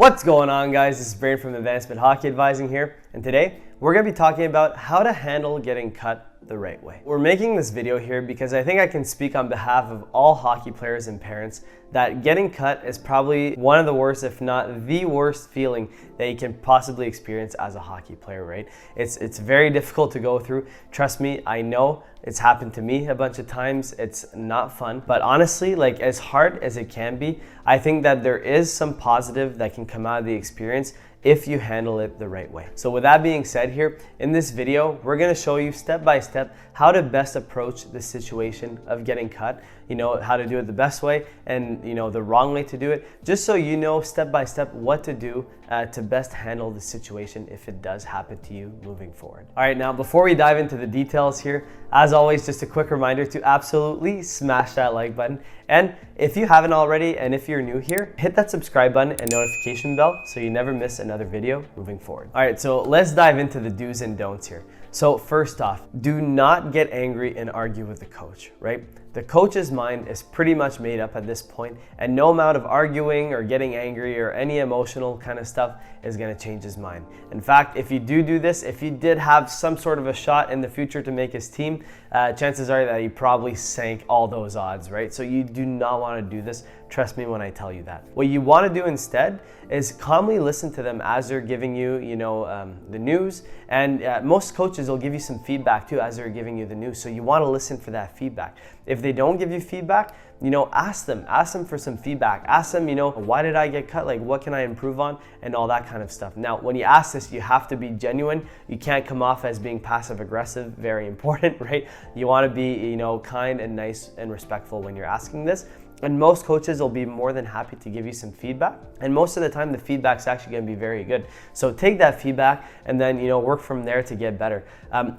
What's going on, guys? This is Brian from Advancement Hockey Advising here, and today we're going to be talking about how to handle getting cut the right way. We're making this video here because I think I can speak on behalf of all hockey players and parents that getting cut is probably one of the worst, if not the worst feeling that you can possibly experience as a hockey player, right? It's very difficult to go through. Trust me, I know it's happened to me a bunch of times. It's not fun, but honestly, like as hard as it can be, I think that there is some positive that can come out of the experience if you handle it the right way. So with that being said here, in this video, we're gonna show you step by step how to best approach the situation of getting cut, how to do it the best way and the wrong way to do it, just so you know step by step what to do to best handle the situation if it does happen to you moving forward. All right, now before we dive into the details here, as always, just a quick reminder to absolutely smash that like button. And if you haven't already, and if you're new here, hit that subscribe button and notification bell so you never miss another video moving forward. All right, so let's dive into the do's and don'ts here. So first off, do not get angry and argue with the coach, right? The coach's mind is pretty much made up at this point, and no amount of arguing or getting angry or any emotional kind of stuff is going to change his mind. In fact, if you do this, if you did have some sort of a shot in the future to make his team, chances are that you probably sank all those odds, right? So you do not want to do this. Trust me when I tell you that. What you want to do instead is calmly listen to them as they're giving you, the news. And most coaches will give you some feedback too as they're giving you the news. So you want to listen for that feedback. If they don't give you feedback, ask them for some feedback. Ask them, why did I get cut? Like, what can I improve on? And all that kind of stuff. Now, when you ask this, you have to be genuine. You can't come off as being passive aggressive. Very important, right? You want to be, kind and nice and respectful when you're asking this. And most coaches will be more than happy to give you some feedback. And most of the time, the feedback's actually going to be very good. So take that feedback and then, work from there to get better.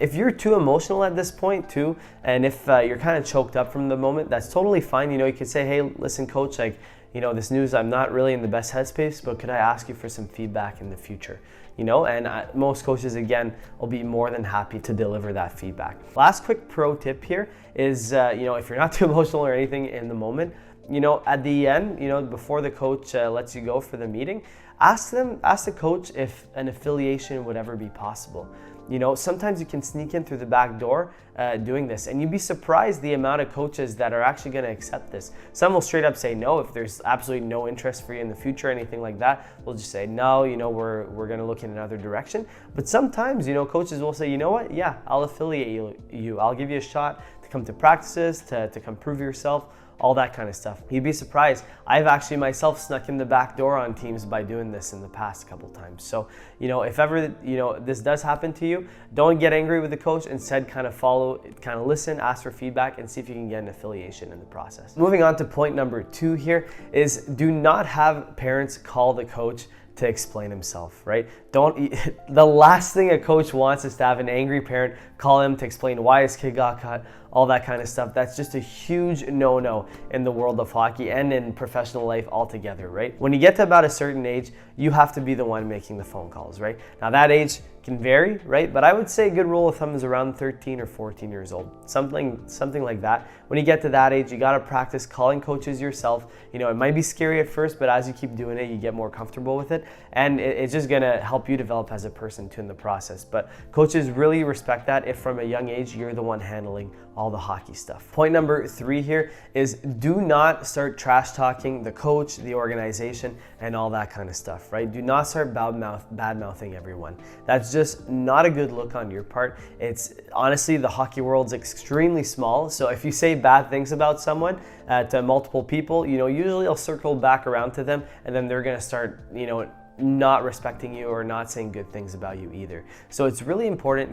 If you're too emotional at this point too, and if you're kind of choked up from the moment, that's totally fine. You could say, hey, listen, coach, this news, I'm not really in the best headspace, but could I ask you for some feedback in the future? And most coaches, again, will be more than happy to deliver that feedback. Last quick pro tip here is, if you're not too emotional or anything in the moment, at the end, before the coach lets you go for the meeting, ask the coach if an affiliation would ever be possible. Sometimes you can sneak in through the back door doing this, and you'd be surprised the amount of coaches that are actually going to accept this. Some will straight up say no. If there's absolutely no interest for you in the future, anything like that, we'll just say no, we're going to look in another direction. But sometimes, coaches will say, you know what, yeah, I'll affiliate you. I'll give you a shot to come to practices, to come prove yourself, all that kind of stuff. You'd be surprised. I've actually myself snuck in the back door on teams by doing this in the past couple times. So, if ever, this does happen to you, don't get angry with the coach. Instead, kind of listen, ask for feedback, and see if you can get an affiliation in the process. Moving on to point number 2 here is do not have parents call the coach to explain himself, right? The last thing a coach wants is to have an angry parent call him to explain why his kid got cut, all that kind of stuff. That's just a huge no-no in the world of hockey and in professional life altogether, right? When you get to about a certain age, you have to be the one making the phone calls, right? Now that age can vary, right? But I would say a good rule of thumb is around 13 or 14 years old, something like that. When you get to that age, you got to practice calling coaches yourself. It might be scary at first, but as you keep doing it, you get more comfortable with it. And it's just going to help you develop as a person too in the process. But coaches really respect that if from a young age, you're the one handling all the hockey stuff. Point number 3 here is do not start trash talking the coach, the organization, and all that kind of stuff, right? Do not start bad mouthing everyone. That's just not a good look on your part. It's honestly, the hockey world's extremely small. So if you say bad things about someone to multiple people, usually I'll circle back around to them and then they're going to start, not respecting you or not saying good things about you either. So it's really important,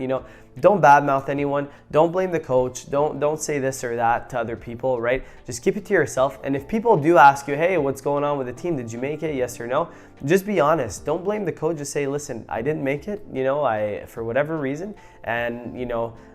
don't badmouth anyone, don't blame the coach, don't say this or that to other people, right? Just keep it to yourself. And if people do ask you, hey, what's going on with the team? Did you make it? Yes or no? Just be honest. Don't blame the coach. Just say, listen, I didn't make it, for whatever reason, and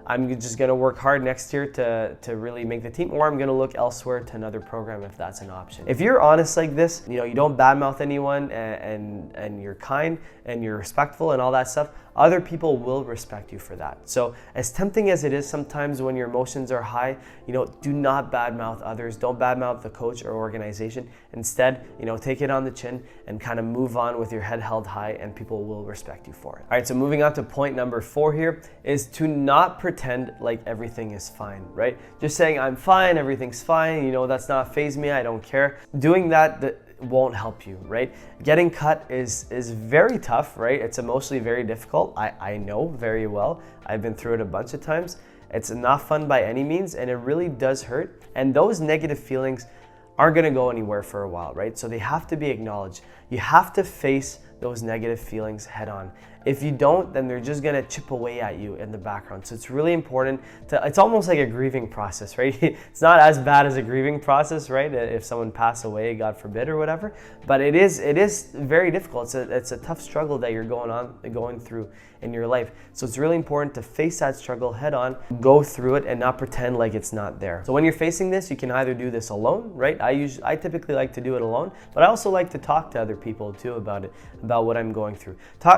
I'm just going to work hard next year to really make the team, or I'm going to look elsewhere to another program if that's an option. If you're honest like this, you don't badmouth anyone and you're kind and you're respectful and all that stuff, other people will respect you for that. So as tempting as it is sometimes when your emotions are high, do not badmouth others. Don't badmouth the coach or organization. Instead, take it on the chin and kind of move on with your head held high, and people will respect you for it. All right, so moving on to point number 4 here is to not pretend like everything is fine, right? Just saying I'm fine, everything's fine, that's not faze me, I don't care. Doing that won't help you, right? Getting cut is very tough, right? It's emotionally very difficult. I know very well. I've been through it a bunch of times. It's not fun by any means, and it really does hurt. And those negative feelings aren't gonna go anywhere for a while, right? So they have to be acknowledged. You have to face those negative feelings head on. If you don't, then they're just gonna chip away at you in the background. So it's really important it's almost like a grieving process, right? It's not as bad as a grieving process, right? If someone passed away, God forbid, or whatever. But it is very difficult. It's a tough struggle that you're going through in your life. So it's really important to face that struggle head on, go through it, and not pretend like it's not there. So when you're facing this, you can either do this alone, right? I typically like to do it alone, but I also like to talk to other people too about it, about what I'm going through.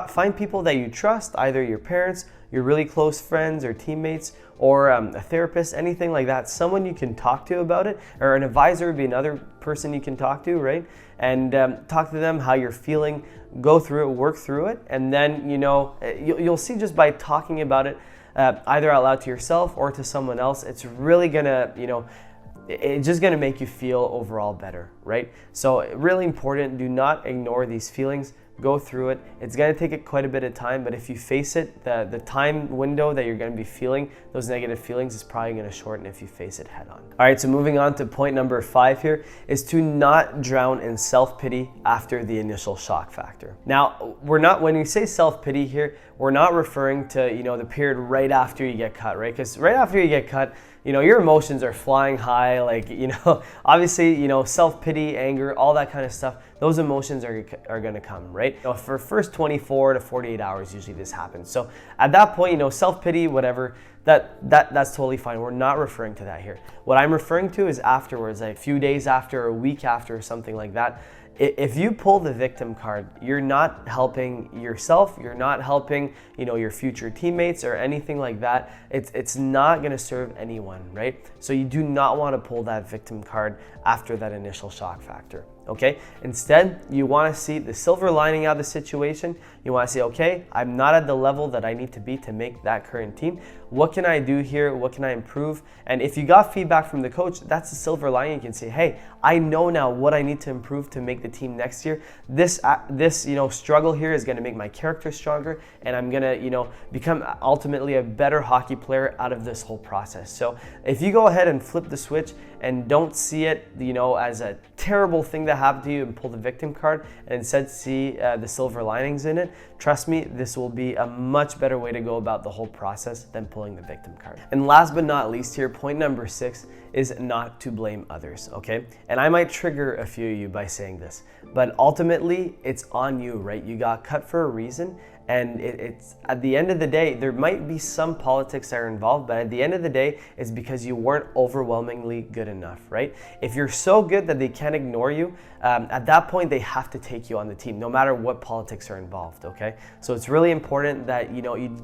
Find people that you trust, either your parents, your really close friends or teammates, or a therapist, anything like that, someone you can talk to about it, or an advisor would be another person you can talk to, right? And talk to them how you're feeling, go through it, work through it, and then you'll see just by talking about it either out loud to yourself or to someone else, it's really gonna it's just gonna make you feel overall better, right? So really important, do not ignore these feelings. Go through it. It's gonna take quite a bit of time, but if you face it, the time window that you're gonna be feeling those negative feelings is probably gonna shorten if you face it head on. All right, so moving on to point number 5 here is to not drown in self-pity after the initial shock factor. Now, when you say self-pity here, we're not referring to, the period right after you get cut, right? Because right after you get cut, your emotions are flying high, obviously, self-pity, anger, all that kind of stuff, those emotions are gonna come, right? For first 24 to 48 hours, usually this happens. So at that point, self-pity, whatever, that's totally fine. We're not referring to that here. What I'm referring to is afterwards, like a few days after, a week after, or something like that. If you pull the victim card, you're not helping yourself, you're not helping, your future teammates or anything like that. It's not gonna serve anyone, right? So you do not wanna pull that victim card after that initial shock factor, okay? Instead, you wanna see the silver lining out of the situation. You wanna say, okay, I'm not at the level that I need to be to make that current team. What can I do here? What can I improve? And if you got feedback from the coach, that's the silver lining. You can say, hey, I know now what I need to improve to make the team next year. This struggle here is gonna make my character stronger, and I'm gonna, become ultimately a better hockey player out of this whole process. So if you go ahead and flip the switch and don't see it, as a terrible thing that happened to you and pull the victim card, and instead see the silver linings in it, trust me, this will be a much better way to go about the whole process than pulling the victim card. And last but not least here, point number 6 is not to blame others, okay? And I might trigger a few of you by saying this, but ultimately it's on you, right? You got cut for a reason, and it's at the end of the day, there might be some politics that are involved, but at the end of the day, it's because you weren't overwhelmingly good enough, right? If you're so good that they can't ignore you, at that point, they have to take you on the team, no matter what politics are involved, okay? So it's really important that, you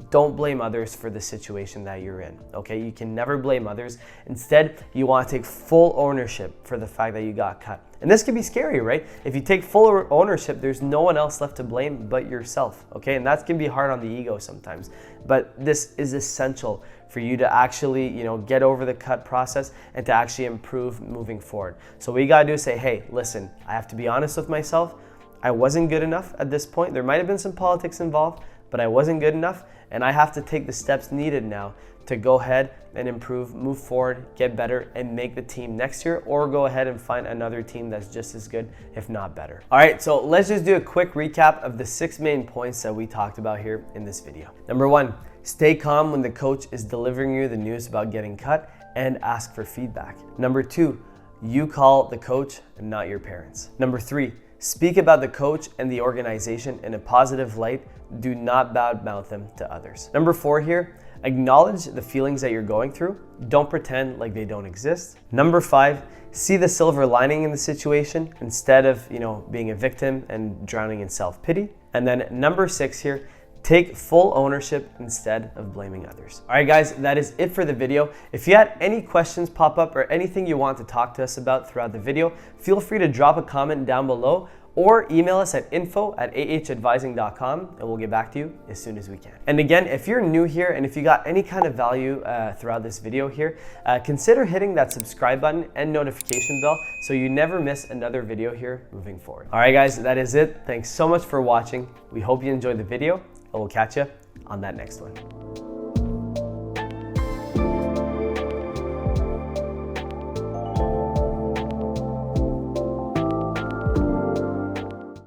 don't blame others for the situation that you're in, okay? You can never blame others. Instead, you want to take full ownership for the fact that you got cut. And this can be scary, right? If you take full ownership, there's no one else left to blame but yourself, okay? And that can be hard on the ego sometimes. But this is essential for you to actually, get over the cut process and to actually improve moving forward. So what you gotta do is say, hey, listen, I have to be honest with myself. I wasn't good enough at this point. There might have been some politics involved, but I wasn't good enough, and I have to take the steps needed now to go ahead and improve, move forward, get better, and make the team next year, or go ahead and find another team that's just as good, if not better. All right, so let's just do a quick recap of the 6 main points that we talked about here in this video. Number 1, stay calm when the coach is delivering you the news about getting cut, and ask for feedback. Number 2, you call the coach and not your parents. Number 3, speak about the coach and the organization in a positive light. Do not badmouth them to others. Number 4 here, acknowledge the feelings that you're going through. Don't pretend like they don't exist. Number 5, see the silver lining in the situation instead of, being a victim and drowning in self-pity. And then number 6 here, Take full ownership instead of blaming others. All right, guys, that is it for the video. If you had any questions pop up or anything you want to talk to us about throughout the video, feel free to drop a comment down below or email us at info@ahadvising.com and we'll get back to you as soon as we can. And again, if you're new here and if you got any kind of value throughout this video here, consider hitting that subscribe button and notification bell so you never miss another video here moving forward. All right, guys, that is it. Thanks so much for watching. We hope you enjoyed the video and we'll catch you on that next one.